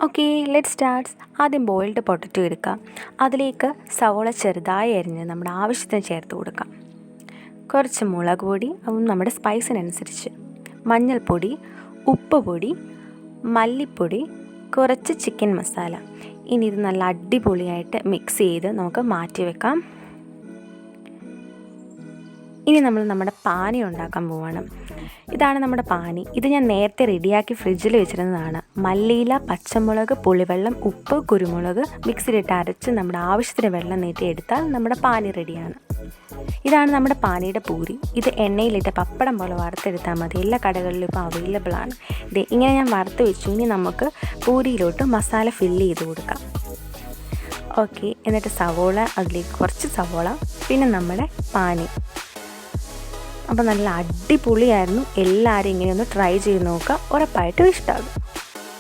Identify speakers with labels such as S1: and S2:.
S1: Okay, let starts. ആദ്യം boiled potato എടുക്കാം. അതിലേക്ക് സവോള ചെറുതായി അരിഞ്ഞ് നമ്മുടെ ആവശ്യത്തിന് ചേർത്ത് കൊടുക്കാം. കുറച്ച് മുളക് പൊടി, അതും നമ്മുടെ സ്പൈസിനനുസരിച്ച്, മഞ്ഞൾപ്പൊടി, ഉപ്പ് പൊടി, മല്ലിപ്പൊടി, കുറച്ച് ചിക്കൻ മസാല. ഇനി ഇത് നല്ല അടിപൊളിയായിട്ട് മിക്സ് ചെയ്ത് നമുക്ക് മാറ്റി വെക്കാം. ഇനി നമ്മൾ നമ്മുടെ പാനി ഉണ്ടാക്കാൻ പോവാണ്. ഇതാണ് നമ്മുടെ പാനി. ഇത് ഞാൻ നേരത്തെ റെഡിയാക്കി ഫ്രിഡ്ജിൽ വെച്ചിരുന്നതാണ്. മല്ലിയില, പച്ചമുളക്, പുളിവെള്ളം, ഉപ്പ്, കുരുമുളക് മിക്സിയിലിട്ട് അരച്ച് നമ്മുടെ ആവശ്യത്തിന് വെള്ളം നീട്ടി എടുത്താൽ നമ്മുടെ പാനി റെഡിയാണ്. ഇതാണ് നമ്മുടെ പാനിയുടെ പൂരി. ഇത് എണ്ണയിലിട്ട് പപ്പടം പോലെ വറുത്തെടുത്താൽ മതി. എല്ലാ കടകളിലും ഇപ്പോൾ അവൈലബിൾ ആണ്. ഇത് ഇങ്ങനെ ഞാൻ വറുത്ത് വെച്ചു. ഇനി നമുക്ക് പൂരിയിലോട്ട് മസാല ഫില്ല് ചെയ്ത് കൊടുക്കാം. ഓക്കെ, എന്നിട്ട് സവോള, അതിലേക്ക് കുറച്ച് സവോള, പിന്നെ നമ്മുടെ പാനി. അപ്പോൾ നല്ല അടിപൊളിയായിരുന്നു. എല്ലാവരും ഇങ്ങനെ ഒന്ന് ട്രൈ ചെയ്ത് നോക്കുക, ഉറപ്പായിട്ടും ഇഷ്ടമാകും.